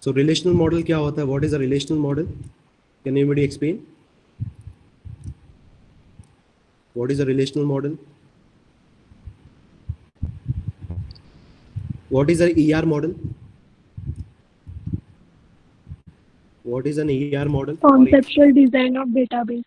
So relational model क्या होता है? What is a relational model? Can anybody explain? What is a relational model? What is an ER model? What is an ER model? Conceptual design of database.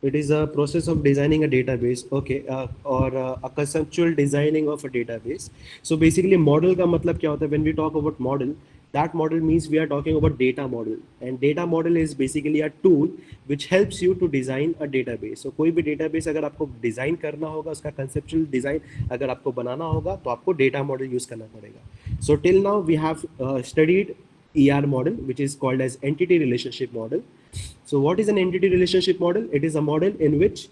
It is a process of designing a database, okay, or a conceptual designing of a database. So basically, model का मतलब क्या होता है? When we talk about model, that model means we are talking about data model, and data model is basically a tool which helps you to design a database. So कोई भी database अगर आपको design करना होगा, उसका conceptual design अगर आपको बनाना होगा, तो आपको data model use करना पड़ेगा. So till now we have studied ER model, which is called as entity relationship model. So what is an entity relationship model? It is a model in which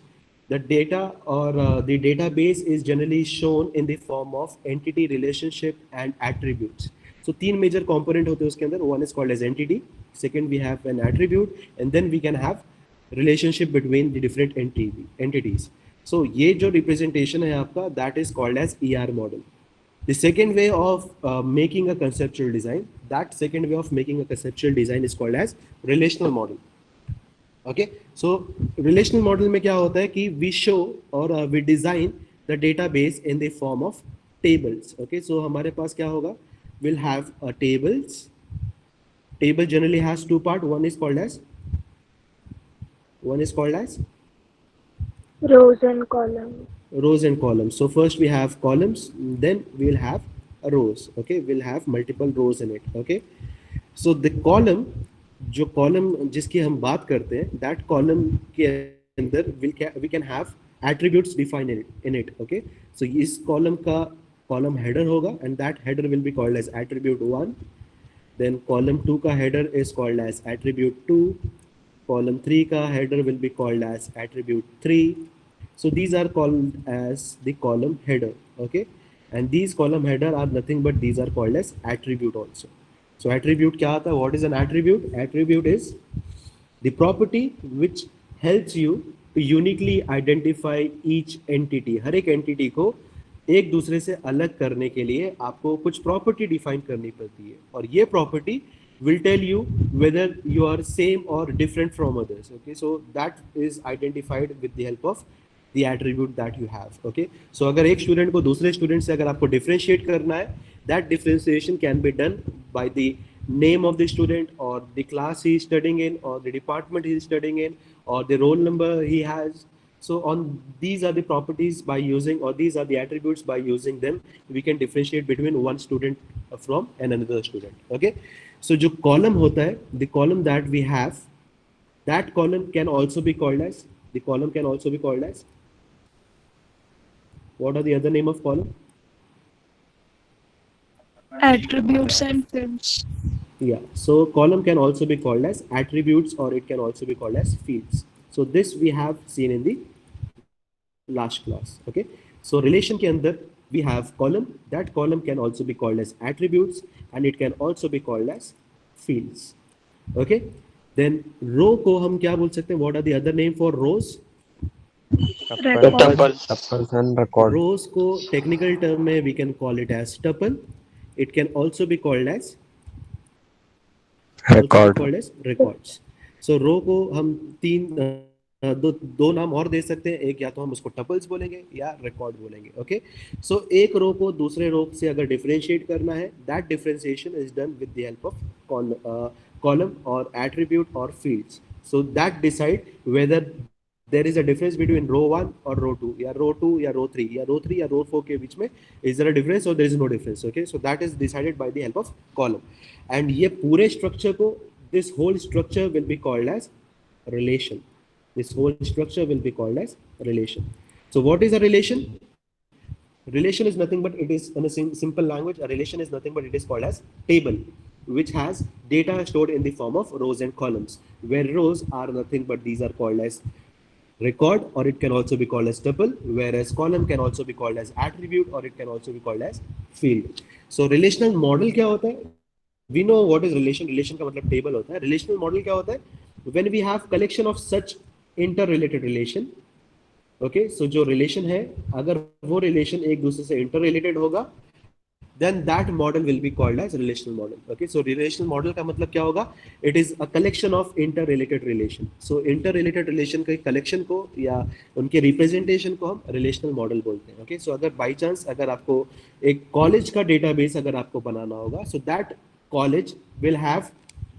the data or the database is generally shown in the form of entity relationship and attributes. So तीन major component होते हैं उसके अंदर. One is called as entity, second we have an attribute, and then we can have relationship between the different entities. So ये जो representation है आपका, that is called as ER model. The second way of making a conceptual design, that second way of making a conceptual design is called as relational model. Okay, so relational model में क्या होता है कि we show or we design the database in the form of tables. Okay, so हमारे पास क्या होगा? We'll have a tables. Table generally has two part. One is called as Rows and columns. rows and columns. So first we have columns, then we'll have rows. Okay, we'll have multiple rows in it. Okay, so the column, जो column जिसकी हम बात करते हैं, that column के अंदर we can have attributes defined in it. Okay, so इस column का column header होगा, and that header will be called as attribute 1. Then column 2 का header is called as attribute 2. Column 3 का header will be called as attribute 3. So these are called as the column header. Okay, and these column header are nothing but these are called as attribute also. So attribute क्या आता है? What is an attribute? Attribute is the property which helps you to uniquely identify each entity. हर एक entity को एक दूसरे से अलग करने के लिए आपको कुछ प्रॉपर्टी डिफाइन करनी पड़ती है, और ये property will tell you whether you are same or different from others. Okay, so that is identified with the help of the attribute that you have. Okay, so अगर एक स्टूडेंट को दूसरे student से अगर आपको डिफरेंशिएट करना है, that differentiation can be done by the name of the student, or the class he is studying in, or the department he is studying in, or the roll number he has. So on these are the properties by using, or these are the attributes by using them, we can differentiate between one student from another student. Okay, so जो column होता है, the column that we have, that column can also be called as, what are the other name of column? Attributes and fields. Yeah, so column can also be called as attributes, or it can also be called as fields. So this we have seen in the last class. Okay, so relation के अंदर we have column. That column can also be called as attributes, and it can also be called as fields. Okay, then row को हम क्या बोल सकते हैं? What are the other name for rows? Tuples and record. Rows को technical term में we can call it as tuple. It can also be called as records. So row को हम दो नाम और दे सकते हैं. एक या तो हम उसको टपल्स बोलेंगे या रिकॉर्ड बोलेंगे. ओके, सो एक रो को दूसरे रो से अगर डिफरेंशिएट करना है, that differentiation is done with the help of column और एट्रीब्यूट और fields. So that decide whether there is a difference between row 1 or row 2, या row 2 या row 3 या row 3 या row 4 के बीच में is there a difference or there is no difference. Okay, so that is decided by the help of column, and ये पूरे structure को, this whole structure will be called as relation. This whole structure will be called as relation. So what is a relation? Relation is nothing but, it is in a simple language, a relation is nothing but it is called as table, which has data stored in the form of rows and columns, where rows are nothing but these are called as record, or it can also be called as tuple, whereas column can also be called as attribute, or it can also be called as field. So relational model क्या होता है? We know what is relation. Relation का मतलब table होता है. Relational model क्या होता है? When we have collection of such interrelated relation, okay, so जो relation है, अगर वो relation एक दूसरे से interrelated होगा, then that model will be called as relational model. Okay, so relational model का मतलब क्या होगा? It is a collection of interrelated relation. So interrelated relation के collection को या उनके representation को हम relational model बोलते हैं. Okay, so अगर by chance अगर आपको एक college का database अगर आपको बनाना होगा, so that college will have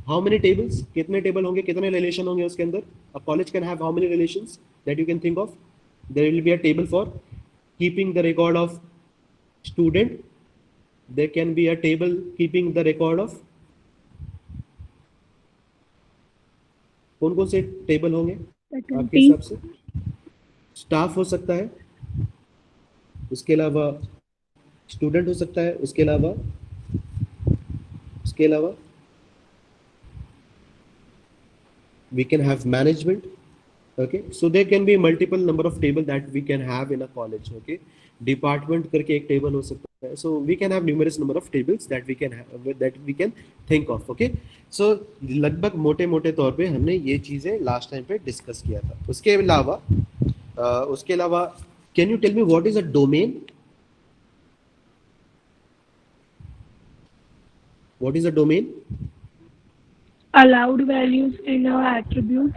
how many tables? कितने table होंगे, कितने relation होंगे उसके अंदर? A college can have how many relations that you can think of? There will be a table for keeping the record of student. There can be a table keeping the record of कौन कौन से table होंगे आपके faculty, हिसाब से? Staff हो सकता है, उसके अलावा स्टूडेंट हो सकता है, उसके अलावा we can have management. Okay, so there can be multiple number of table that we can have in a college. Okay, department करके एक table हो सकता है, so we can have numerous number of tables that we can think of. Okay, so लगभग मोटे मोटे तौर पे हमने ये चीजें लास्ट टाइम पे डिस्कस किया था. उसके अलावा can you tell me what is a domain? What is a domain? allowed values in our attribute.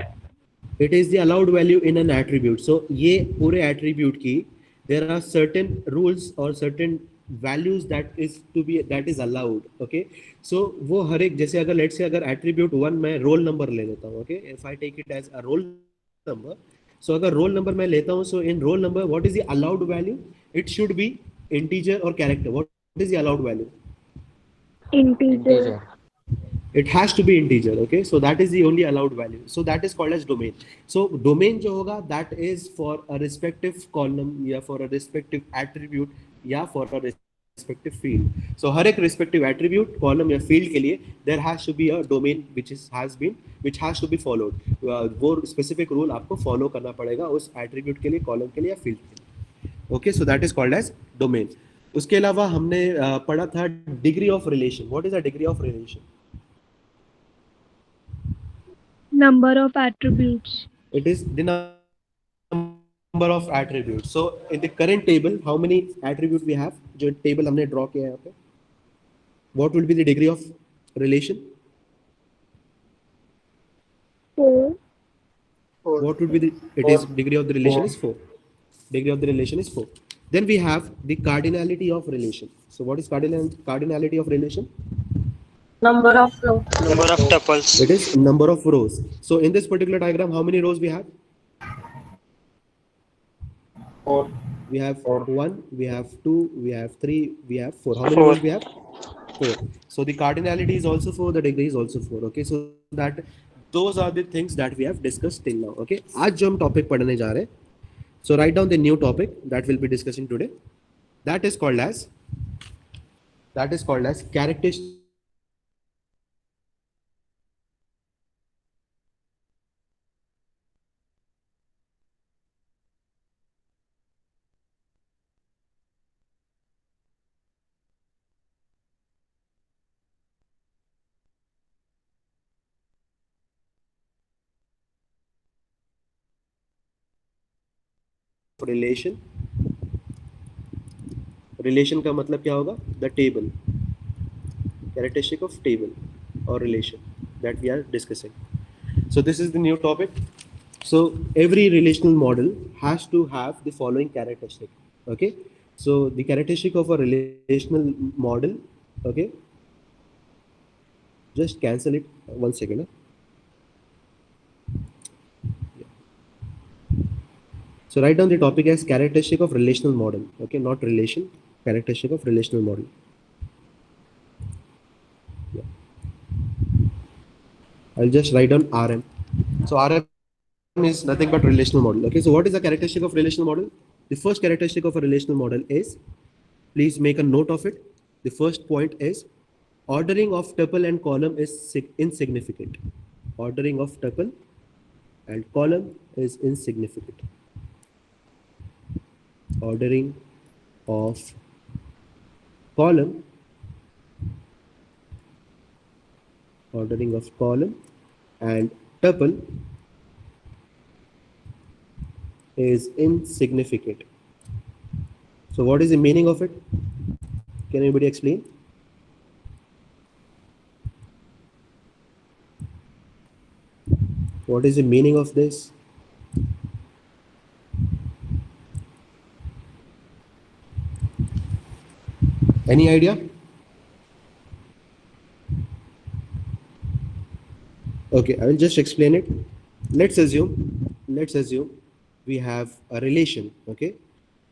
It is the allowed value in an attribute. So ये पूरे attribute की there are certain rules or certain values that is allowed. Okay, so वो हर एक, जैसे अगर let's say अगर attribute 1 मैं roll number ले लेता हूँ. Okay, if I take it as a roll number, so अगर roll number मैं लेता हूँ, so in roll number what is the allowed value? It should be integer or character. What is the allowed value? Integer. It has to be integer. Okay, so that is the only allowed value, so that is called as domain. So domain जो होगा that is for a respective column या for a respective attribute या for a respective field. So हर एक respective attribute, column या field के लिए there has to be a domain which has to be followed. वो specific rule आपको follow करना पड़ेगा उस attribute के लिए, column के लिए या field के लिए. Okay, so that is called as domain. उसके अलावा हमने पढ़ा था degree of relation. What is a degree of relation? Number of attributes. It is the number of attributes. So in the current table, how many attributes we have? जो table हमने draw किया है यहाँ पे. What will be the degree of relation? 4. What would be the? It is degree of the relation is 4. Degree of the relation is 4. Then we have the cardinality of relation. So what is cardinality of relation? Number of tuples. It is number of rows. So in this particular diagram, how many rows we have? 4. We have 1, we have 2, we have 3, we have 4. How many 4. rows we have? 4. So the cardinality is also 4, the degree is also 4. Okay, so that those are the things that we have discussed till now. Okay, आज जो हम topic पढ़ने जा रहे हैं, so write down the new topic that we'll be discussing today. That is called as characteristic relation. Relation का मतलब क्या होगा? The table, characteristic of table or relation that we are discussing. So this is the new topic. So every relational model has to have the following characteristic. Okay, so the characteristic of a relational model. Okay, just cancel it 1 second. So write down the topic as characteristic of relational model. Okay, not relation, characteristic of relational model. Yeah. I'll just write down RM. So RM is nothing but relational model. Okay, so what is the characteristic of relational model? The first characteristic of a relational model is, please make a note of it. The first point is ordering of tuple and column is insignificant. Ordering of tuple and column is insignificant. Ordering of column and tuple is insignificant. So what is the meaning of it? Can anybody explain? What is the meaning of this? Any idea? Okay, I will just explain it. Let's assume we have a relation. Okay,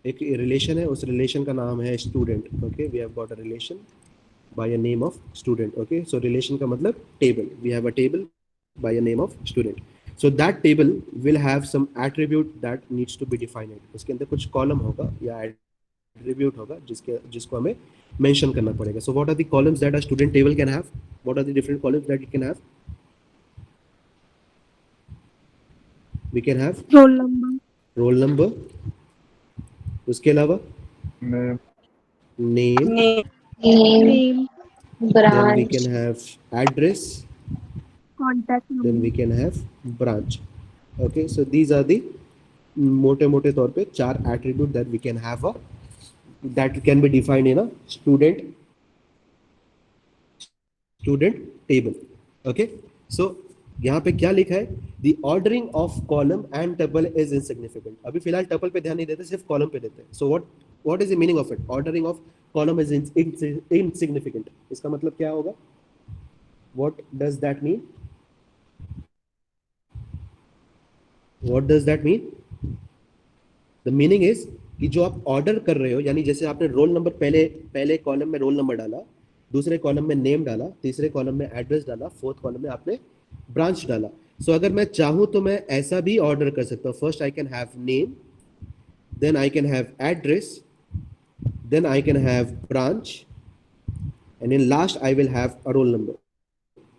एक relation है, उस relation का नाम है student. Okay, we have got a relation by a name of student. Okay, so relation का मतलब table. We have a table by a name of student. So that table will have some attribute that needs to be defined. उसके अंदर कुछ column होगा या attribute होगा जिसको हमें mention करना पड़ेगा. So what are the columns that a student table can have? What are the different columns that it can have? We can have roll number. उसके अलावा name. name, Then we branch, can have address. contact Then number, we can have branch. Okay, so these are the मोटे तौर पे 4 attribute that we can have that can be defined in a student table. Okay, so यहाँ पे क्या लिखा है? The ordering of column and tuple is insignificant. अभी फिलहाल tuple पे ध्यान नहीं देते, सिर्फ column पे देते हैं. So what is the meaning of it? Ordering of column is insignificant. इसका मतलब क्या होगा? What does that mean? What does that mean? The meaning is कि जो आप ऑर्डर कर रहे हो, यानी जैसे आपने रोल नंबर पहले कॉलम में रोल नंबर डाला, दूसरे कॉलम में नेम डाला, तीसरे कॉलम में एड्रेस डाला, फोर्थ कॉलम में आपने ब्रांच डाला. सो अगर मैं चाहूं तो मैं ऐसा भी ऑर्डर कर सकता हूं. First I can have name, then I can have address, then I can have branch, and in last I will have a roll number.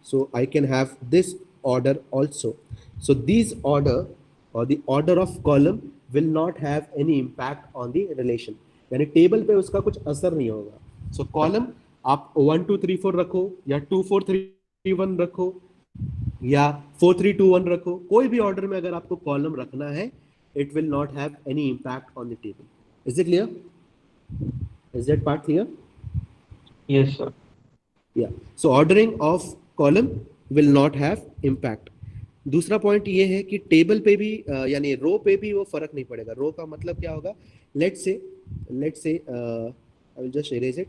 So I can have this order also. So these order or the order of column will not have any impact on the relation. यानी table पे उसका कुछ असर नहीं होगा. So column आप 1 2 3 4 रखो या 2 4 3 1 रखो या 4 3 2 1 रखो, कोई भी ऑर्डर में अगर आपको कॉलम रखना है, it will not have any impact on the table. Is it clear? Is that part clear? Yes, sir. Yeah. So ordering of column will not have impact. दूसरा पॉइंट ये है कि टेबल पे भी यानी रो पे भी वो फर्क नहीं पड़ेगा. रो का मतलब क्या होगा? Let's say I will just erase it.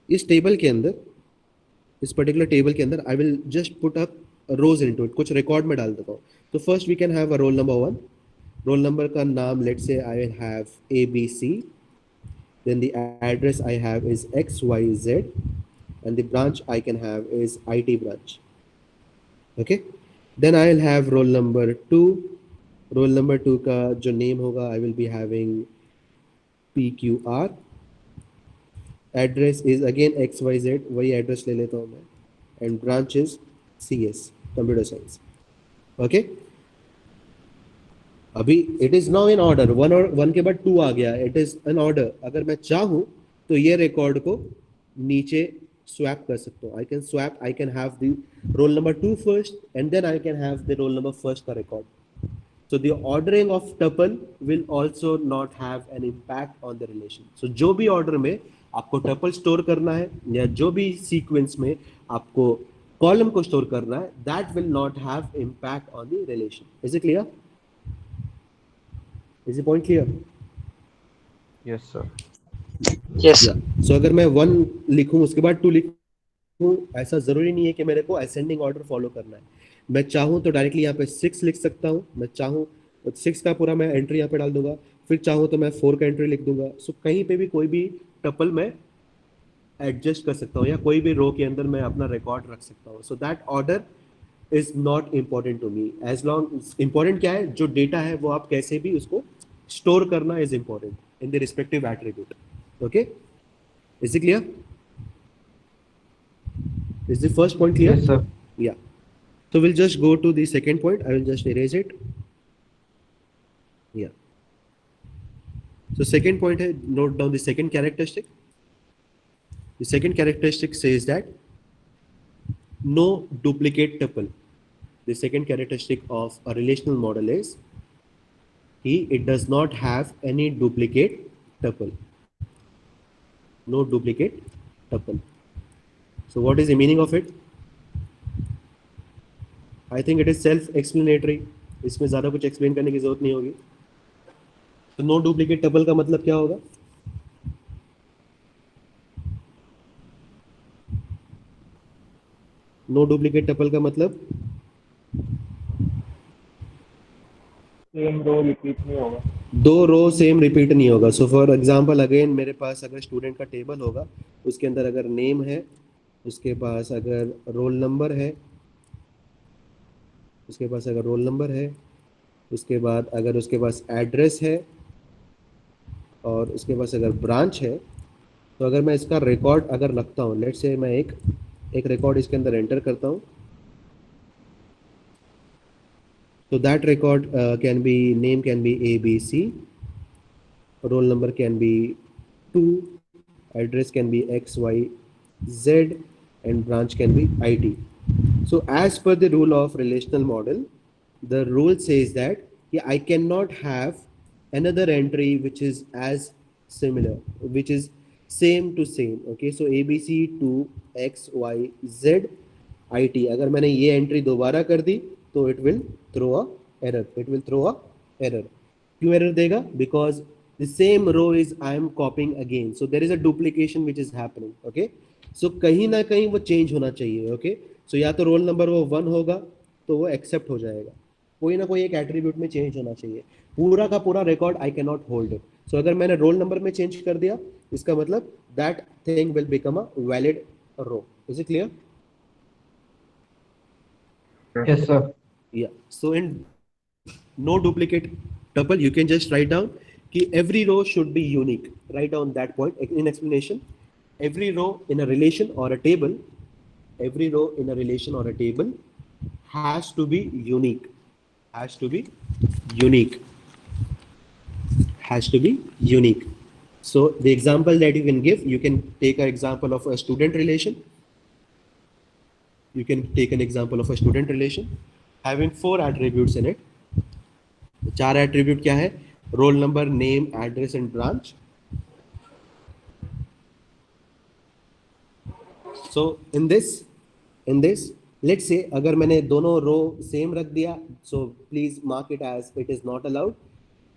इस टेबल के अंदर, इस पर्टिकुलर टेबल के अंदर I will just put up rows into it, कुछ रिकॉर्ड में डाल देता हूँ. तो first we can have a roll number 1. Roll number का नाम let's say I will have ABC. Then the address I have is XYZ, and the branch I can have is IT branch. Okay. Then I will have roll number 2. Roll number 2 का जो name होगा I will be having PQR. Address is again XYZ, वही address ले लेता हूँ मैं. And branch is CS, Computer Science. Okay. अभी it is now in order. 1 के बाद 2 आ गया, इट इज इन ऑर्डर. अगर मैं चाहूं तो ये रिकॉर्ड को नीचे स्वैप कर सकता हूं. I can swap, I can have the roll number 2 first and then I can have the roll number first का record. So the ordering of tuple will also not have an impact on the relation. So जो भी order में आपको tuple store करना है या जो भी सीक्वेंस में आपको कॉलम को स्टोर करना है, that will not have impact on the relation. Is it clear? Is the point clear? Yes, sir. yes, Yeah. So अगर मैं 1 लिखूं उसके बाद 2 लिखूं, ऐसा जरूरी नहीं है कि मेरे को असेंडिंग ऑर्डर फॉलो करना है. मैं चाहूं तो डायरेक्टली यहाँ पे 6 लिख सकता हूं. मैं चाहूं तो 6 का पूरा मैं एंट्री यहाँ पे डाल दूंगा. फिर चाहूं तो मैं 4 का एंट्री लिख दूंगा. सो कहीं पे भी कोई भी टपल में एडजस्ट कर सकता हूँ या कोई भी रो के अंदर मैं अपना रिकॉर्ड रख सकता हूँ. So that order is not important to me. As long important क्या है, जो डेटा है वो आप कैसे भी उसको स्टोर करना is important in the respective attribute. Okay, is it clear? Is the first point clear? Yes, sir. Yeah. So we'll just go to the second point. I will just erase it. Yeah. So second point है, note down the second characteristic. The second characteristic says that no duplicate tuple. The second characteristic of a relational model is it does not have any duplicate tuple. no duplicate tuple. So what is the meaning of it? I think it is self-explanatory. इसमें ज़्यादा कुछ explain करने की ज़रूरत नहीं होगी. तो no duplicate tuple का मतलब क्या होगा? No duplicate tuple का मतलब सेम रो रिपीट नहीं होगा. दो रो सेम रिपीट नहीं होगा. सो फॉर एग्जांपल अगेन मेरे पास अगर स्टूडेंट का टेबल होगा, उसके अंदर अगर नेम है, उसके पास अगर रोल नंबर है, उसके पास अगर रोल नंबर है, उसके बाद अगर उसके पास एड्रेस है, और उसके पास अगर ब्रांच है, तो अगर मैं इसका रिकॉर्ड अगर रखता हूँ, लेट्स से मैं एक रिकॉर्ड इसके अंदर एंटर करता हूँ, तो that record can be name can be ABC, roll number can be 2, address can be XYZ, and branch can be IT. So as per the rule of relational model, the rule says that I cannot have another entry which is as similar, which is same to same. Okay, so ABC to XYZ IT, अगर मैंने ये entry दोबारा कर दी तो it will throw a error. It will throw a error. क्यों error देगा? Because the same row is I am copying again, so there is a duplication which is happening. Okay, so कहीं ना कहीं वो change होना चाहिए. Okay, so या तो रोल नंबर वो 1 होगा तो वो एक्सेप्ट हो जाएगा, कोई ना कोई एक एट्रीब्यूट में चेंज होना चाहिए. पूरा का पूरा record I can not hold it. So अगर मैंने रोल नंबर में चेंज कर दिया, इसका मतलब that thing will become a valid row. Is it clear? Yes, sir. Yeah, so in no duplicate tuple, you can just write down कि every row should be unique. Write down that point in explanation. Every row in a relation or a table, every row in a relation or a table has to be unique. Has to be unique. Has to be unique. So the example that you can give, you can take an example of a student relation. You can take an example of a student relation having 4 attributes in it. 4 attribute क्या है? Roll number, name, address and branch. So in this let's say अगर मैंने दोनों रो same रख दिया, so please mark it as it is not allowed.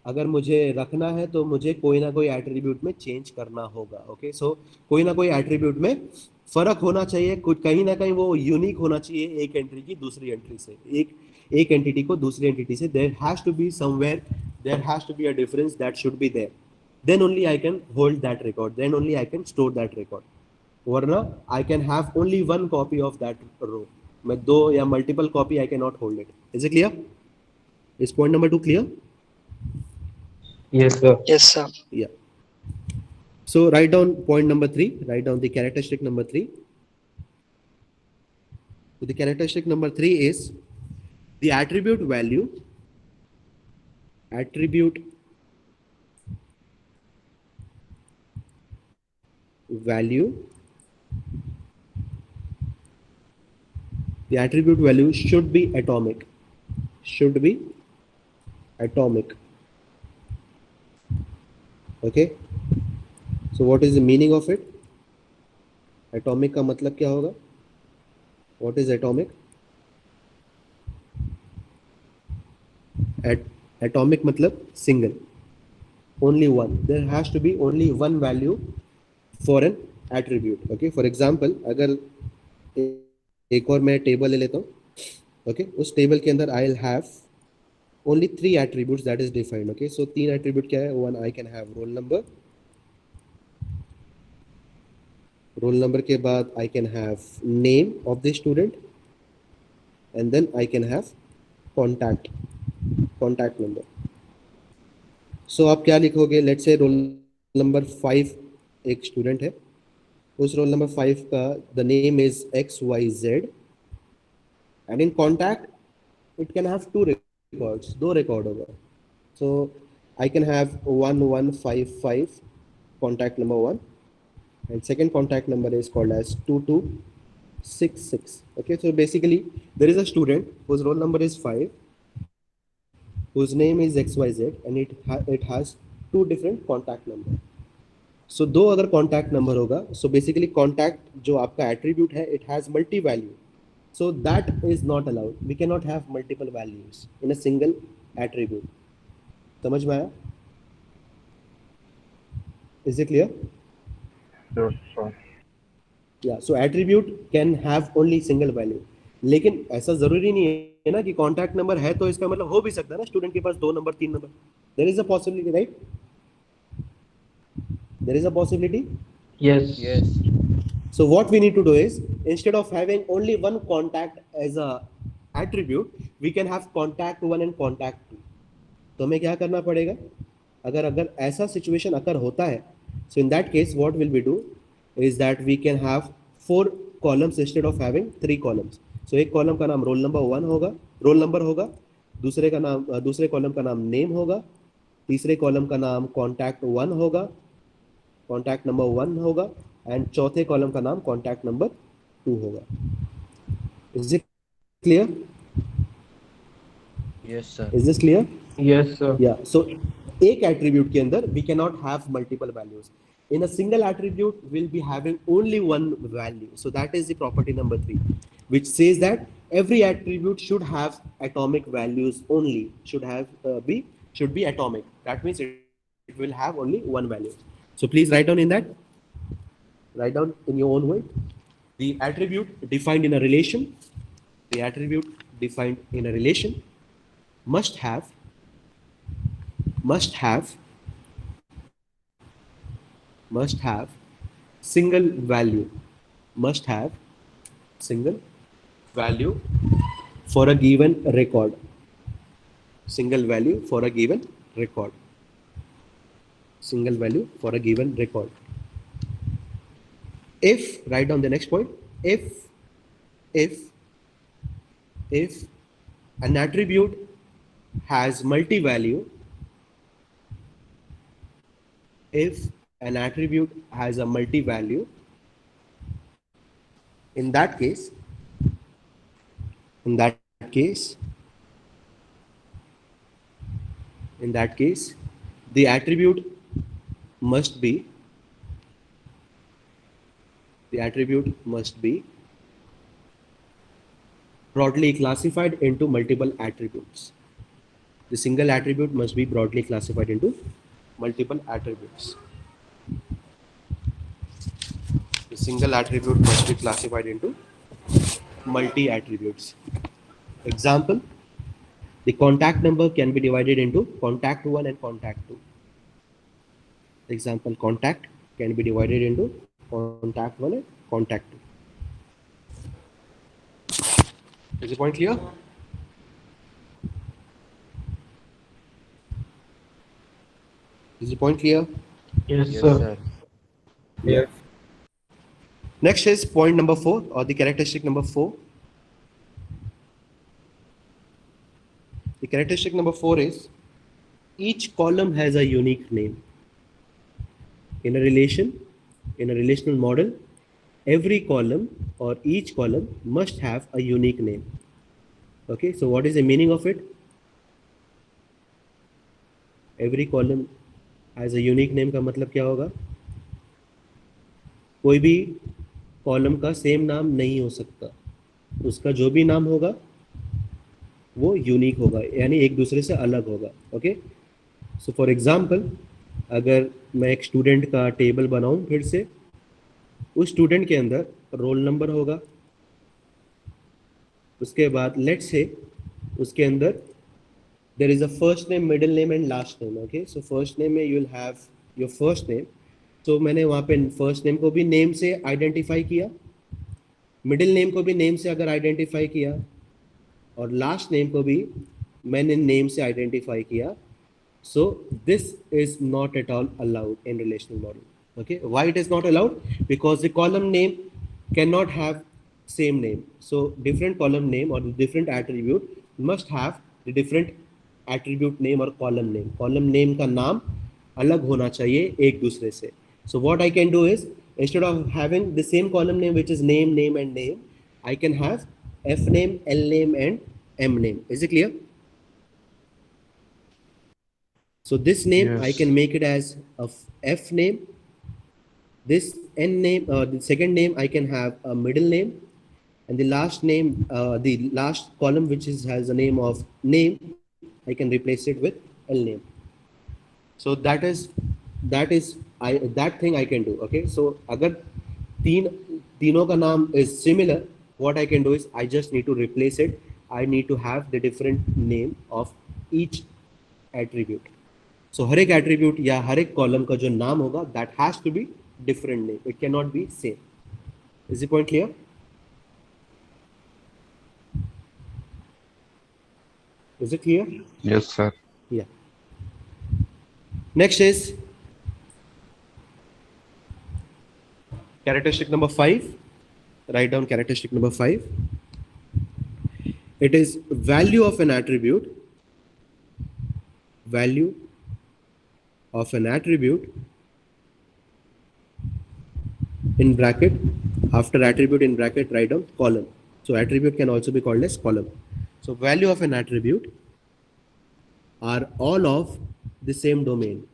अगर मुझे रखना है तो मुझे कोई ना कोई एट्रीब्यूट में चेंज करना होगा. ओके, सो कोई ना कोई एट्रीब्यूट में फर्क होना चाहिए, कुछ कहीं ना कहीं वो यूनिक होना चाहिए एक एंट्री की दूसरी एंट्री से, एक एंटिटी को दूसरी एंटिटी से. There has to be somewhere, there has to be a difference that should be there. Then only I can hold that record, then only I can store that record. वरना I can have only one copy of that row. मैं दो या multiple copy I can not hold it. Is it clear? Is point number 2 clear? Yes, sir. Yes, sir. Yeah. So write down point number 3. Write down the characteristic number 3. So the characteristic number 3 is the attribute value. Attribute value. The attribute value should be atomic. Should be atomic. Okay. So what is the meaning of it? Atomic का मतलब क्या होगा? What is atomic? Atomic मतलब single. Only one. There has to be only one value for an attribute. Okay. For example, अगर एक और मैं table ले लेता हूँ. Okay. उस टेबल के अंदर I'll have only 3 attributes that is defined. Okay. So 3 attribute क्या है? One, I can have roll number. Roll number के बाद I can have name of the student, and then I can have contact number. So आप क्या लिखोगे? Let's say roll number 5 एक student है, उस roll number 5 का the name is XYZ, and in contact it can have 2 records, 2 record होगा. So I can have 1155 contact number 1, and second contact number is called as 2266. Okay, so basically there is a student whose roll number is 5, whose name is XYZ, and it has 2 different contact number. सो दो अगर contact number होगा, so basically contact जो आपका attribute है, it has multi value, so that is not allowed. We can not have multiple values in a single attribute. समझ में आया? Is it clear? Sure. या so attribute can have only single value. लेकिन ऐसा जरूरी नहीं है ना कि कॉन्टैक्ट नंबर है तो इसका मतलब हो भी सकता है ना स्टूडेंट के पास 2 number 3 number. There is a possibility, right? There is a possibility. Yes. So what we need to do is, instead of having only one contact as a attribute, we can have contact one and contact two. तो हमें क्या करना पड़ेगा? अगर अगर ऐसा situation अगर होता है, so in that case what will we do is that we can have 4 columns instead of having 3 columns. So एक कॉलम का नाम रोल नंबर 1 होगा, रोल नंबर होगा, दूसरे कॉलम का नाम नेम होगा, तीसरे कॉलम का नाम कॉन्टैक्ट 1 होगा, कॉन्टैक्ट नंबर 1 होगा, एंड चौथे कॉलम का नाम कॉन्टैक्ट नंबर 2 होगा. Is it clear? Yes, sir. Is this clear? Yes, sir. या सो एक एट्रीब्यूट के अंदर we can not have multiple values. In a single attribute, we'll be having only one value. So that is the property number 3, which says that every attribute should have atomic values only. Should be atomic. That means it will have only one value. So please write down in that. Write down in your own way. The attribute defined in a relation. The attribute defined in a relation must have single value. Must have single value for a given record. Single value for a given record. Single value for a given record. If, write down the next point, if an attribute has multi-value, if an attribute has a multi-value, in that case the attribute must be broadly classified into multiple attributes. The single attribute must be broadly classified into multiple attributes. The single attribute must be classified into multi attributes. Example, the contact number can be divided into contact 1 and contact 2. Example, contact can be divided into contact 1 and contact 2. Is the point clear? Is the point clear? Yes, Yes, sir. sir. Yes. Next is point number 4, or the characteristic number 4. The characteristic number 4 is each column has a unique name. In a relational model, every column or each column must have a unique name. Okay, so what is the meaning of it? Every column has a unique name का मतलब क्या होगा? कोई भी column का same नाम नहीं हो सकता, उसका जो भी नाम होगा वो यूनिक होगा, यानी एक दूसरे से अलग होगा. ओके, सो फॉर एग्जांपल, अगर मैं एक स्टूडेंट का टेबल बनाऊं, फिर से उस स्टूडेंट के अंदर रोल नंबर होगा, उसके बाद लेट्स से उसके अंदर there is a first name, middle name and last name. Okay, so first name में you will have your first name. तो मैंने वहाँ पे फर्स्ट नेम को भी नेम से आइडेंटिफाई किया, मिडिल नेम को भी नेम से अगर आइडेंटिफाई किया, और लास्ट नेम को भी मैंने नेम से आइडेंटिफाई किया. So this is not at all allowed in relational model. Okay, why it is not allowed? Because the column name cannot have same name. So different column name or the different attribute must have the different attribute name or column name. Column name का नाम अलग होना चाहिए एक दूसरे से. So what I can do is, instead of having the same column name which is name, name and name, I can have F name, L name and M name. Is it clear? So this name, Yes. I can make it as a F name, this n name, the second name, I can have a middle name, and the last name, the last column which has a name of name, I can replace it with L name. So that is I that thing I can do. Okay, so अगर तीनों का नाम is similar, what I can do is I just need to replace it. I need to have the different name of each attribute. So हर एक attribute या हर एक column का जो नाम होगा, that has to be different name. It cannot be same. Is the point clear? Is it clear? Yes, sir. Yeah. Next is characteristic number 5. Write down characteristic number 5. It is value of an attribute. Value of an attribute in bracket, after attribute in bracket, write down column. So attribute can also be called as column. So value of an attribute are all of the same domain.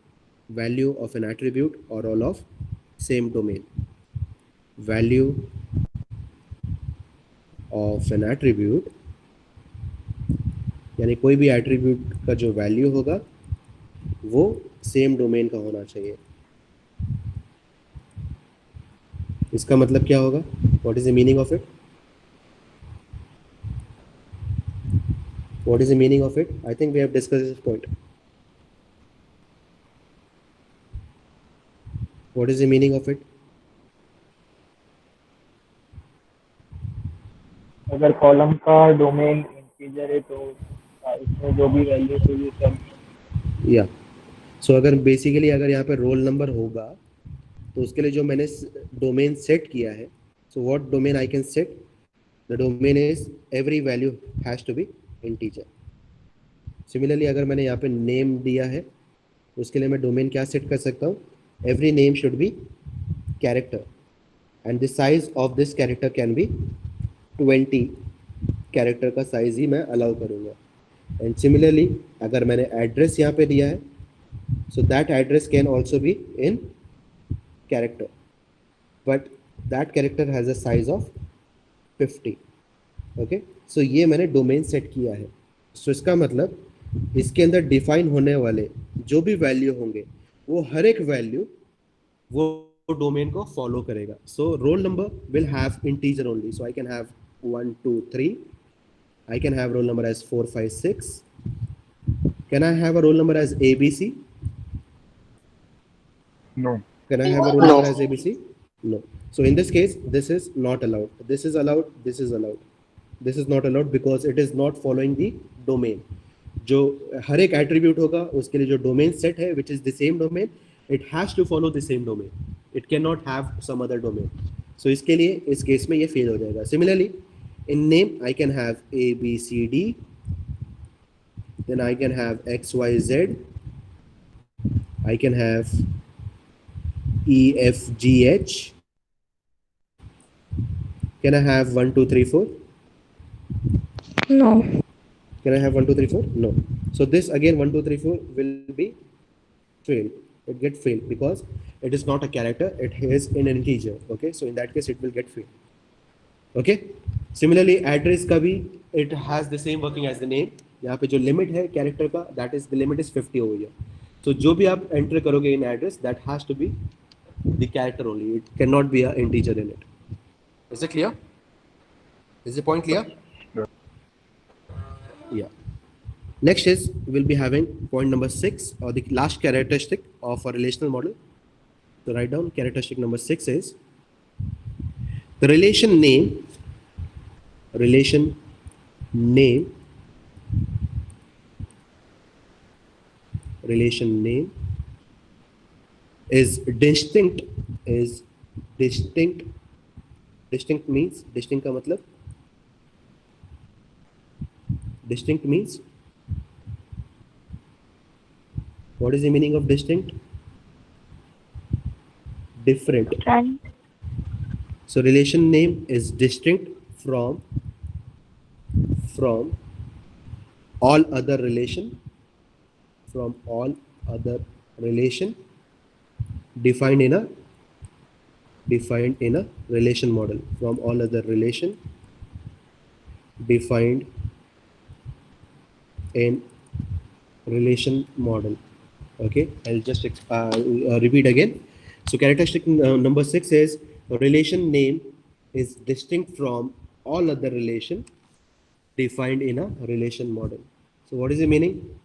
Value of an attribute are all of same domain. Value of an attribute यानी कोई भी attribute का जो value होगा वो same domain का होना चाहिए. इसका मतलब क्या होगा? What is the meaning of it? What is the meaning of it? I think we have discussed this point. What is the meaning of it? अगर कॉलम का डोमेन इंटीजर है तो इसमें जो भी वैल्यू होगी सब. या सो अगर बेसिकली अगर यहाँ पे रोल नंबर होगा तो उसके लिए जो मैंने डोमेन सेट किया है, so what domain I can set, the domain is every value has to be integer. Similarly अगर मैंने यहाँ पे नेम दिया है उसके लिए मैं डोमेन क्या सेट कर सकता हूँ, every name should be character and the size of this character can be 20 character का साइज ही मैं अलाउ करूँगा. एंड सिमिलरली अगर मैंने एड्रेस यहाँ पे दिया है, so that address can also be in character, but that character has a size of 50. Okay, so ये मैंने डोमेन सेट किया है. सो इसका मतलब इसके अंदर डिफाइन होने वाले जो भी वैल्यू होंगे वो हर एक वैल्यू वो डोमेन को फॉलो करेगा. सो roll number will have integer only. So I can have 1 2 3. I can have roll number as 4 5 6. Can I have a roll number as ABC? No. Can I have a roll number as ABC? No. So in this case, this is not allowed. This is allowed. This is allowed. This is not allowed because it is not following the domain. जो हर एक attribute होगा उसके लिए जो domain set है, which is the same domain, it has to follow the same domain. It cannot have some other domain. So इसके लिए इस केस में ये fail हो जाएगा. Similarly, in name I can have A B C D, then I can have X Y Z, I can have E F G H. Can I have 1 2 3 4? No. Can I have 1 2 3 4? No. So this again 1 2 3 4 will be failed. It get failed because it is not a character, it is in an integer. Okay, so in that case it will get failed. Okay, similarly address का भी it has the same working as the name. यहाँ पे जो limit है character का, that is the limit is 50 over here. So जो भी आप enter करोगे in address, that has to be the character only. It cannot be an integer in it. Is it clear? Is the point clear? Yeah. Yeah. Next is we'll be having point number 6 or the last characteristic of a relational model. So write down characteristic number 6 is the relation name is distinct means distinct का मतलब distinct means what is the meaning of distinct? Different. So relation name is distinct from all other relation defined in a defined in a relation model from all other relation defined in relation model. Okay, I'll just repeat again. So characteristic number 6 is relation name is distinct from all other relation defined in a relation model. So what is the meaning?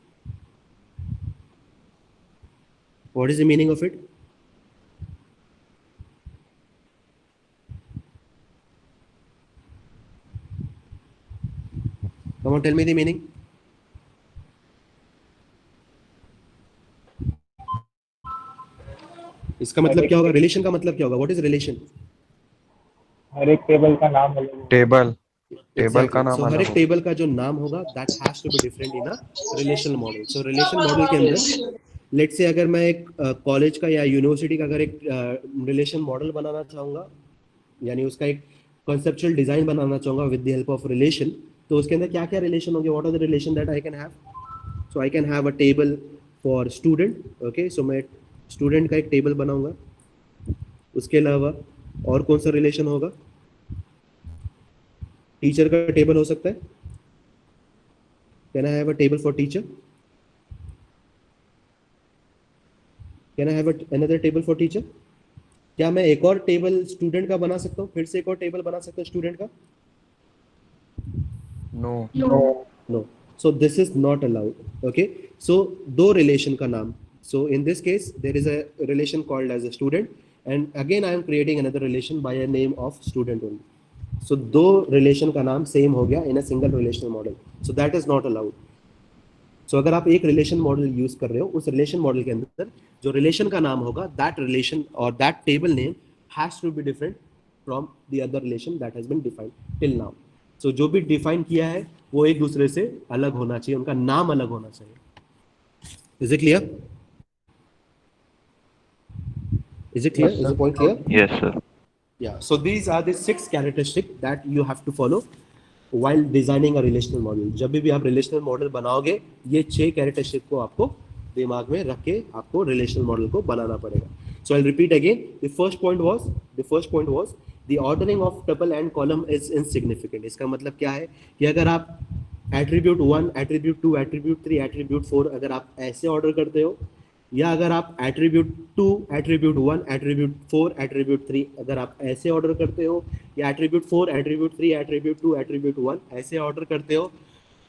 What is the meaning of it? Come on, tell me the meaning. इसका मतलब क्या होगा? Relation का मतलब क्या होगा? What is relation? हर एक table का नाम अलग होगा। टेबल का नाम सो हर अलग एक होगा। टेबल का जो नाम होगा that has to be different in a relational model. So relation model के अंदर लेट्स से अगर मैं एक कॉलेज का या यूनिवर्सिटी का अगर एक रिलेशन मॉडल बनाना चाहूंगा, यानी उसका एक कॉन्सेप्चुअल डिजाइन बनाना चाहूंगा with the help of relation, तो उसके अंदर क्या क्या रिलेशन होंगे? What are the relation that I can have? So I can have a table for student. Okay, so मैं स्टूडेंट का एक टेबल बनाऊंगा. उसके अलावा और कौन सा रिलेशन होगा? टीचर का टेबल हो सकता है. Can I have a table for teacher? Can I have another table for teacher? क्या मैं एक और टेबल स्टूडेंट का बना सकता हूँ? फिर से एक और टेबल बना सकता हूँ स्टूडेंट का? No. No. So this is not allowed. Okay. So दो relation का नाम. So in this case there is a relation called as a student, and again I am creating another relation by a name of student only. So दो relation का नाम same हो गया in a single relational model. So that is not allowed. So अगर आप एक relation model use कर रहे हो, उस relation model के अंदर जो relation का नाम होगा that relation or that table name has to be different from the other relation that has been defined till now. So जो भी define किया है वो एक दूसरे से अलग होना चाहिए, उनका नाम अलग होना चाहिए. Is it clear? Is it clear? Is the point clear? Yes, sir. Yeah. So these are the 6 characteristics that you have to follow while designing a relational model. जब भी आप relational model बनाओगे, ये 6 characteristics को आपको दिमाग में रख के आपको relational model को बनाना पड़ेगा. So I'll repeat again. The first point was the ordering of tuple and column is insignificant. इसका मतलब क्या है कि अगर आप attribute 1, attribute 2, attribute 3, attribute 4 अगर आप ऐसे ऑर्डर करते हो, या अगर आप attribute 2, attribute 1, attribute 4, attribute 3 अगर आप ऐसे ऑर्डर करते हो, या attribute 4, attribute 3, attribute 2, attribute 1 ऐसे ऑर्डर करते हो,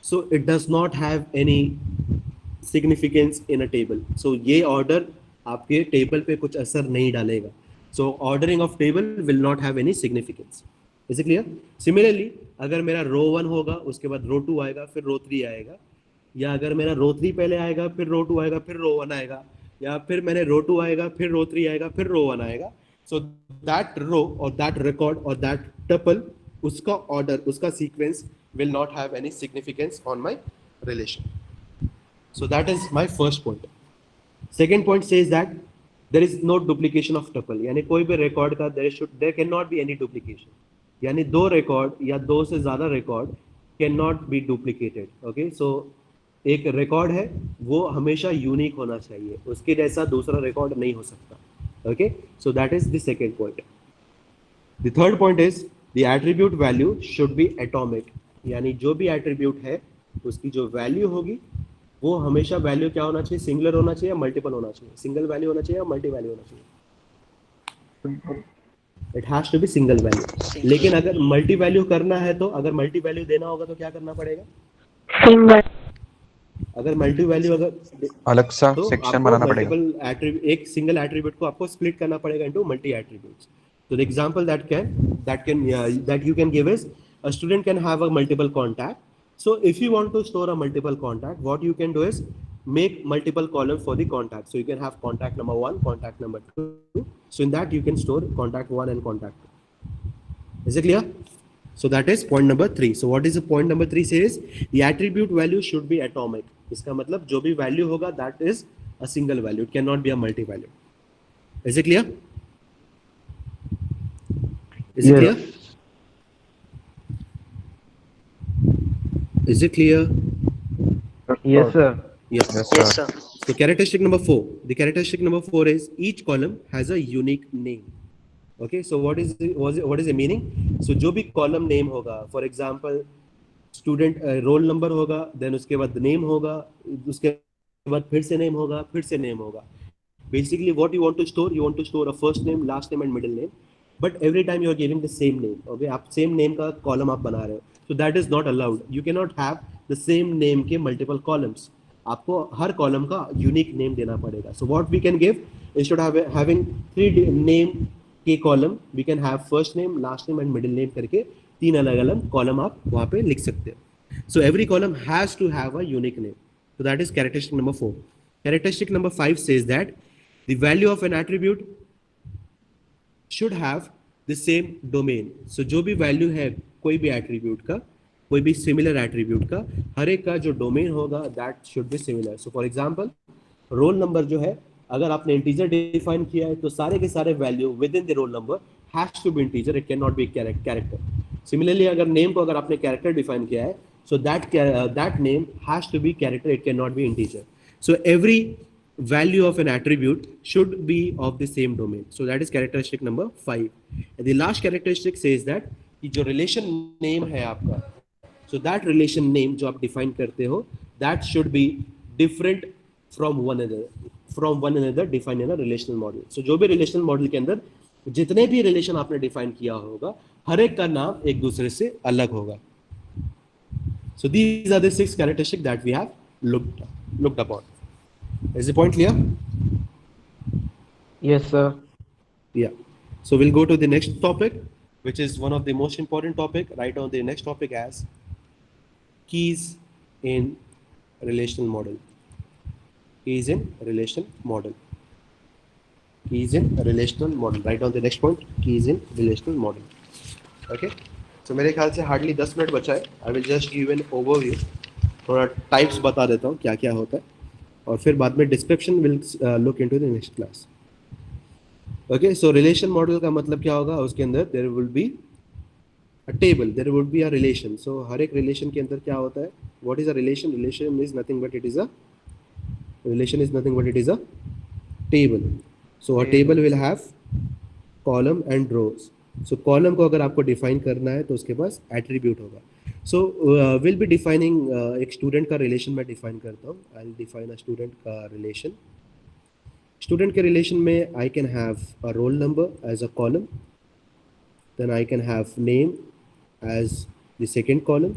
so it does not have any significance in a table. So ये ऑर्डर आपके टेबल पे कुछ असर नहीं डालेगा. So ordering of table will not have any significance. Is it clear? Similarly, अगर मेरा रो 1 होगा, उसके बाद रो 2 आएगा, फिर रो 3 आएगा, या अगर मेरा रो 3 पहले आएगा, फिर रो 2 आएगा, फिर रो 1 आएगा, या फिर मैंने रो 2 आएगा, फिर रो 3 आएगा, फिर रो 1 आएगा. So that row or that record or that tuple, उसका order, उसका sequence will not have any significance on my relation. So that is my first point. Second point says that there is no duplication of tuple. यानी कोई भी record का there cannot be any duplication. यानी दो record या दो से ज़्यादा record cannot be duplicated. Okay, so एक record है वो हमेशा unique होना चाहिए, उसके जैसा दूसरा record नहीं हो सकता. Okay, so that is the second point. The third point is the attribute value should be atomic. यानी जो भी attribute है उसकी जो value होगी वो हमेशा वैल्यू क्या होना चाहिए? सिंगुलर होना चाहिए या मल्टीपल होना चाहिए? सिंगल वैल्यू होना चाहिए या मल्टी वैल्यू होना चाहिए? It has to be single value. लेकिन अगर मल्टी वैल्यू करना है तो अगर मल्टी वैल्यू देना होगा तो क्या करना पड़ेगा? सिंगल. अगर मल्टी वैल्यू अगर अलग सा तो सेक्शन बनाना पड़ेगा. एक सिंगल एट्रीब्यूट को आपको स्प्लिट करना पड़ेगा into multi attributes. So the example that you can give is a student can have a multiple contact. So if you want to store a multiple contact, what you can do is make multiple columns for the contact. So you can have contact number 1, contact number 2. So in that you can store contact 1 and contact 2. Is it clear? So that is point number 3. So what is the point number 3 says? The attribute value should be atomic. इसका मतलब जो भी value होगा that is a single value. It cannot be a multi value. Is it clear? Is it clear? Is it clear? Yes, sir. Yes. Yes, sir. So characteristic number 4. The characteristic number 4 is each column has a unique name. Okay, so what is the meaning? So जो भी column name होगा, for example student roll number होगा, then उसके बाद name होगा, उसके बाद फिर से नेम होगा, फिर से नेम होगा. Basically, what you want to store, you want to store a first name, last name and middle name, but every time you are giving the same name. Okay, आप same name का column आप बना रहे हो, so that is not allowed. You cannot have the same name के multiple columns. आपको हर column का unique name देना पड़ेगा. So what we can give, instead of having three name के column, we can have first name, last name and middle name करके तीन अलग अलग column आप वहाँ पे लिख सकते हो. So every column has to have a unique name. So that is characteristic number 4. Characteristic number 5 says that the value of an attribute should have the same domain. So जो भी value है कोई भी attribute का, कोई भी similar attribute का, हर एक का जो domain होगा that should be similar. So for example, roll number जो है, अगर आपने integer define किया है तो सारे के सारे value within the roll number has to be integer, it cannot be character. Similarly, अगर name को अगर आपने character define किया है, so that name has to be character, it cannot be integer. So every value of an attribute should be of the same domain. So that is characteristic number 5. And the last characteristic says that कि जो relation name है आपका, so that relation name जो आप define करते हो, that should be different from one another defined in a relational model. So जो भी relational model के अंदर जितने भी relation आपने define किया होगा, हर एक का नाम एक दूसरे से अलग होगा. So these are the 6 characteristics that we have looked upon. Is the point clear? Yes, sir. Yeah. So we'll go to the next topic, which is one of the most important topic. Write down the next topic as keys in relational model. Keys in relational model. Keys in relational model. Write down the next point. Keys in relational model. Okay. So मेरे ख्याल से hardly 10 minute बचा है. I will just give an overview. थोड़ा types बता देता हूँ क्या क्या होता है, और फिर बाद में description will look into the next class. Okay, so relation model का मतलब क्या होगा? उसके अंदर there will be a table, there would be a relation. So हर एक रिलेशन के अंदर क्या होता है? What is a relation? Relation is nothing but it is a table. So a table will have column and rows. So column को अगर आपको डिफाइन करना है तो उसके पास एट्रीब्यूट होगा. सो विल बी डिफाइनिंग एक स्टूडेंट का रिलेशन मैं डिफाइन करता हूँ. I will define a student का रिलेशन. स्टूडेंट के रिलेशन में I can have a roll number as a column, then I can have name as the second column,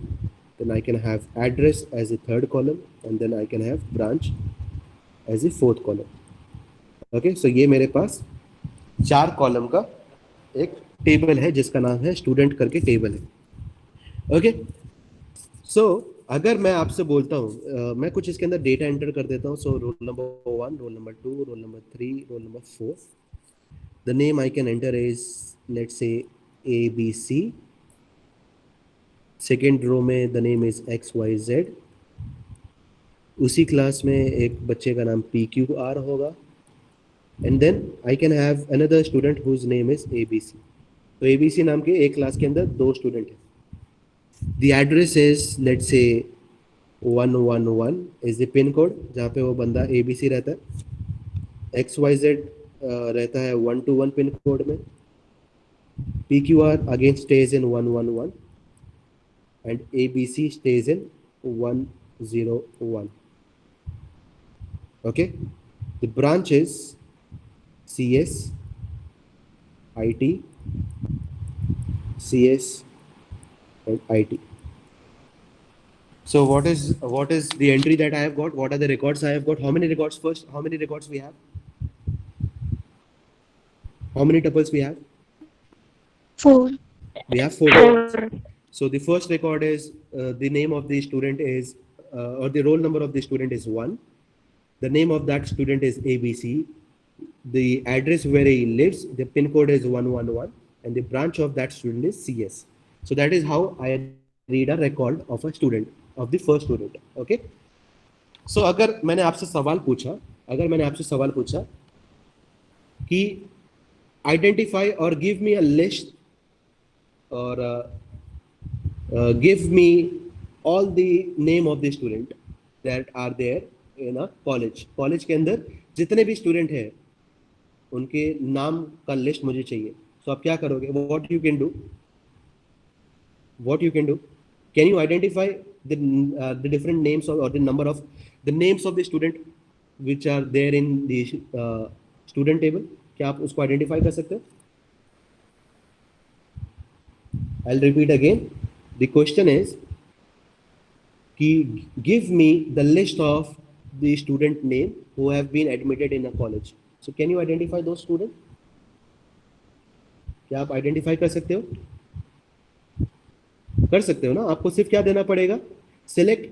then I can have address as the third column, and then I can have branch as the fourth column. Okay, so ये मेरे पास 4 column का एक table है जिसका नाम है student करके table है. ओके, सो अगर मैं आपसे बोलता हूँ, मैं कुछ इसके अंदर डेटा एंटर कर देता हूँ. So roll number 1, roll number 2, roll number 3, roll number 4. The name I can enter is let's say ABC. Second row में द नेम इज XYZ. उसी क्लास में एक बच्चे का नाम PQR होगा. And then I can have another student whose name is ABC. तो ABC नाम के एक क्लास के अंदर 2 स्टूडेंट हैं. The address is let's say 111 is the pin code जहाँ पे वो बंदा ABC रहता है. XYZ रहता है 121 पिन कोड में. PQR again stays in 111 and ABC stays in 101. Okay, the branch is CS, IT, CS and IT. So what is the entry that I have got? What are the records I have got? How many records first? How many records we have? How many tuples we have? 4. We have 4 records. So the first record is the name of the student is or the roll number of the student is 1. The name of that student is ABC. The address where he lives, the pin code is 111, and the branch of that student is CS. So that is how I read a record of a student, of the first student. Okay. So अगर मैंने आपसे सवाल पूछा कि identify or give me a list or give me all the name of the student that are there in a college. College के अंदर जितने भी स्टूडेंट हैं उनके नाम का लिस्ट मुझे चाहिए. So आप क्या करोगे? What you can do? What you can do? Can you identify the different names or the number of the names of the student which are there in the student table? क्या आप उसको identify कर सकते हो? I'll repeat again. The question is कि give me the list of the student name who have been admitted in a college. So can you identify those students? क्या आप identify कर सकते हो? कर सकते हो ना? आपको सिर्फ क्या देना पड़ेगा? Select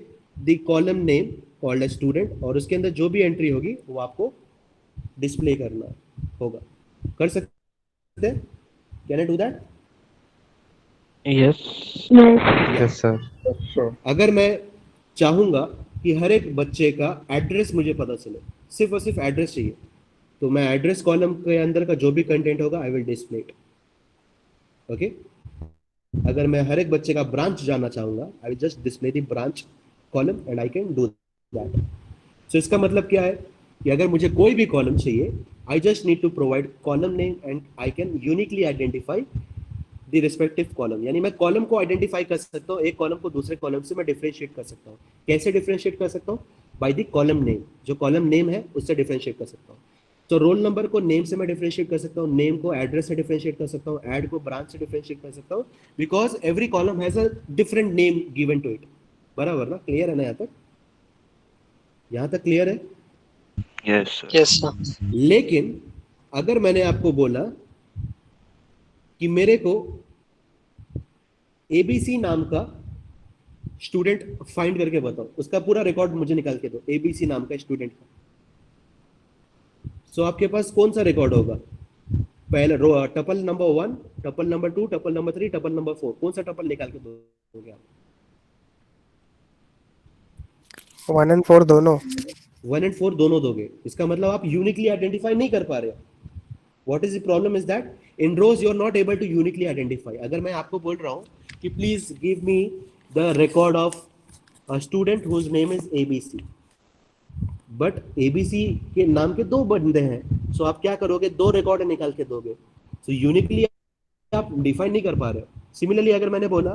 the column name called as student और उसके अंदर जो भी एंट्री होगी वो आपको डिस्प्ले करना होगा. कर सकते हैं? Can I do that? Yes. Yes. Yes, sir. Sure. अगर मैं चाहूंगा कि हर एक बच्चे का एड्रेस मुझे पता चले, सिर्फ और सिर्फ एड्रेस चाहिए, तो मैं एड्रेस कॉलम के अंदर का जो भी कंटेंट होगा I will display it. Okay. अगर मैं हर एक बच्चे का ब्रांच जानना चाहूंगा, I will just display the branch column and I can do that. So इसका मतलब क्या है कि अगर मुझे कोई भी कॉलम चाहिए, I just need to provide column name and I can uniquely identify the respective column. यानी मैं कॉलम को आइडेंटिफाई कर सकता हूँ, एक कॉलम को दूसरे कॉलम से मैं डिफरेंशिएट कर सकता हूँ. कैसे डिफरेंशिएट कर सकता हूँ? By the column name. जो कॉलम नेम है उससे डिफरेंशिएट कर सकता हूँ. तो रोल नंबर को नेम से मैं डिफरेंशिएट कर सकता हूँ, नेम को एड्रेस से डिफरेंशिएट कर सकता हूँ, ऐड को ब्रांच से डिफरेंशिएट कर सकता हूँ, because every column has a different name given to it. बराबर ना? क्लियर है ना? यहाँ तक क्लियर है? Yes, sir. Yes, sir. लेकिन अगर मैंने आपको बोला कि मेरे को एबीसी नाम का स्टूडेंट फाइंड करके बताओ, उसका पूरा रिकॉर्ड मुझे निकाल के दो, एबीसी नाम का स्टूडेंट का. सो आपके पास कौन सा रिकॉर्ड होगा? पहले tuple number 1, tuple number 2, tuple number 3, tuple number 4. कौन सा टपल निकाल के दोगे आप? 1 and 4 दोनों. 1 and 4 दोनों दोगे. इसका मतलब आप यूनिकली आइडेंटिफाई नहीं कर पा रहे हो. What is the problem is that in rows you are not able to uniquely identify. अगर मैं आपको बोल रहा हूँ कि please give me the record of a student whose name is ABC, but ABC के नाम के दो बंदे हैं, so आप क्या करोगे? दो रिकॉर्ड निकाल के दोगे. So uniquely आप डिफाइन नहीं कर पा रहे हो. सिमिलरली अगर मैंने बोला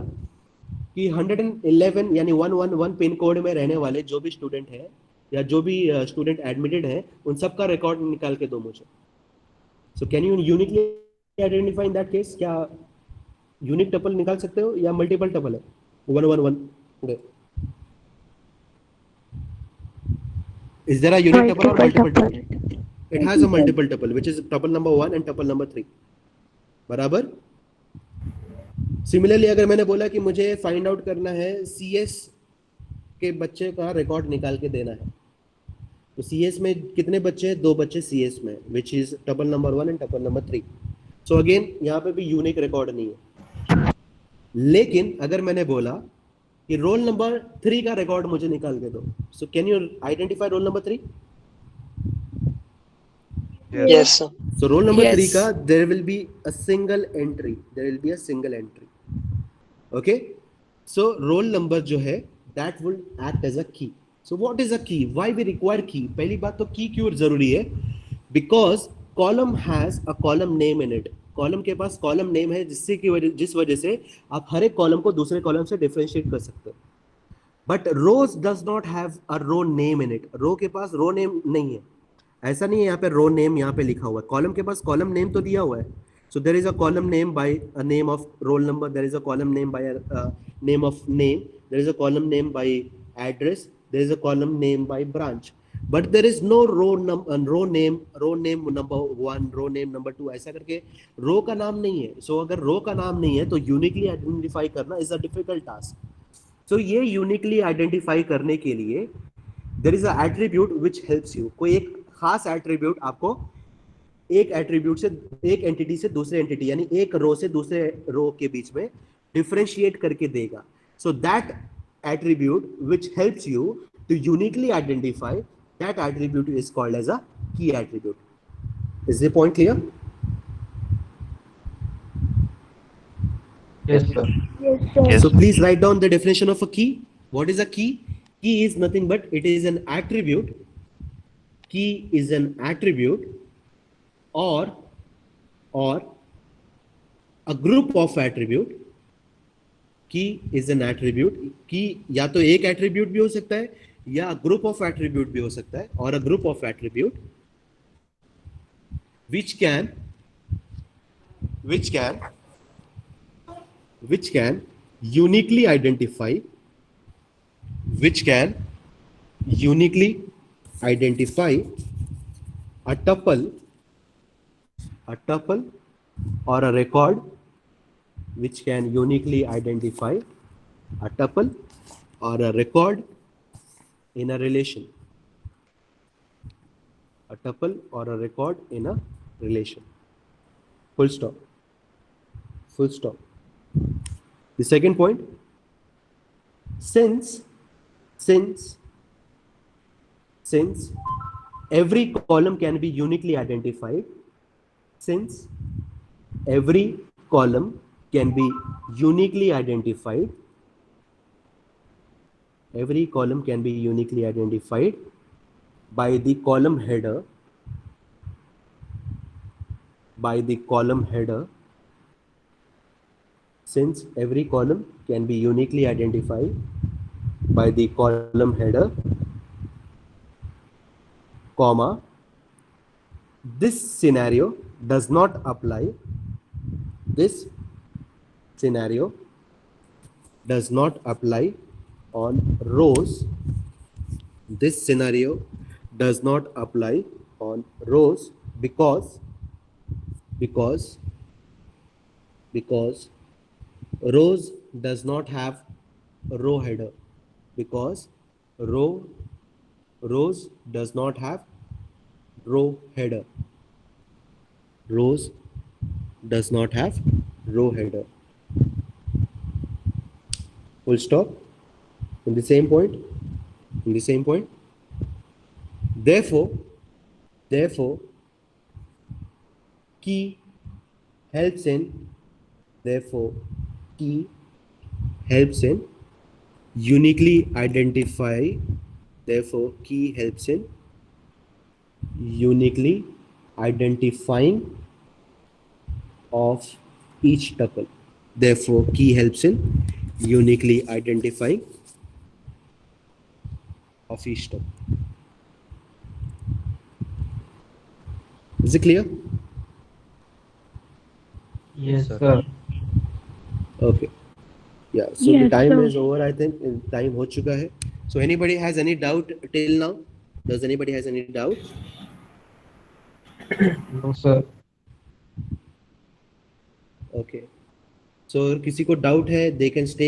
कि 111 यानी 111 पिन कोड में रहने वाले जो भी स्टूडेंट है या जो भी स्टूडेंट एडमिटेड है, उन सब का रिकॉर्ड निकाल के दो मुझे. So can you uniquely identify in that case? क्या यूनिक टपल निकाल सकते हो या मल्टीपल टपल है? 111. Is there a unique tuple or multiple tuple? It has a multiple tuple, which is tuple number 1 and tuple number 3. बराबर. Similarly अगर मैंने बोला कि मुझे फाइंड आउट करना है CS के बच्चे का रिकॉर्ड निकाल के देना है, तो CS में कितने बच्चे हैं? 2 बच्चे CS में, which is tuple number 1 and tuple number 3. So again यहाँ पे भी यूनिक रिकॉर्ड नहीं है. लेकिन अगर मैंने बोला कि रोल नंबर 3 का रिकॉर्ड मुझे निकाल के दो, so can you identify role number 3? Yes, sir. So roll number Yes. 3 का there will be a single entry. There will be a single entry. Okay. So roll number जो है that will act as a key. So what is a key? Why we require key? पहली बात तो key क्यों जरूरी है? Because column has a column name in it. Column के पास column name है जिस वजह से आप हर एक कॉलम को दूसरे कॉलम से डिफरेंशिएट कर सकते हो. But rows does not have a row name in it. Row के पास रो नेम नहीं है. ऐसा नहीं है यहाँ पे रो नेम यहाँ पे लिखा हुआ है. कॉलम के पास कॉलम नेम तो दिया हुआ है. So there is a column name by a name of roll number, there is a column name by name of name, there is a column name by address, there is a column name by branch. But there is no row name number 1, row name number 2, ऐसा करके रो का नाम नहीं है. सो अगर रो का नाम नहीं है तो यूनिकली आइडेंटिफाई करना इज अ डिफिकल्ट टास्क. सो ये यूनिकली आइडेंटिफाई करने के लिए there is a attribute which helps you. कोई एक खास एट्रीब्यूट आपको एक एट्रीब्यूट से एक एंटिटी से दूसरे एंटिटी यानी एक रो से दूसरे रो के बीच में डिफरेंशिएट करके देगा. So that attribute which helps you to uniquely identify, that attribute is called as a key attribute. Is the point clear? Yes, sir. Yes, sir. Yes. So please write down the definition of a key. What is a key? Key is nothing but it is an attribute. Key is an attribute or a group of attribute, key is an attribute, key या तो एक attribute भी हो सकता है या group of attribute भी हो सकता है, और a group of attribute which can uniquely identify a tuple or a record, which can uniquely identify a tuple or a record in a relation. A tuple or a record in a relation. Full stop. The second point, since every column can be uniquely identified, by the column header, since every column can be uniquely identified by the column header, comma, this scenario does not apply on rows. This scenario does not apply on rows because rows does not have a row header, because rows does not have row header. Rows does not have row header. Full stop. In the same point. Therefore, key helps in uniquely identify. Therefore, key helps in uniquely identifying of each tuple. Therefore, key helps in uniquely identifying of each tuple. Is it clear? Yes, sir. Okay. Yeah. So Yes, the time sir. is over. I think time हो चुका है. So anybody has any doubt till now? Does anybody has any doubt? No, sir. Okay. So अगर किसी को doubt है, they can stay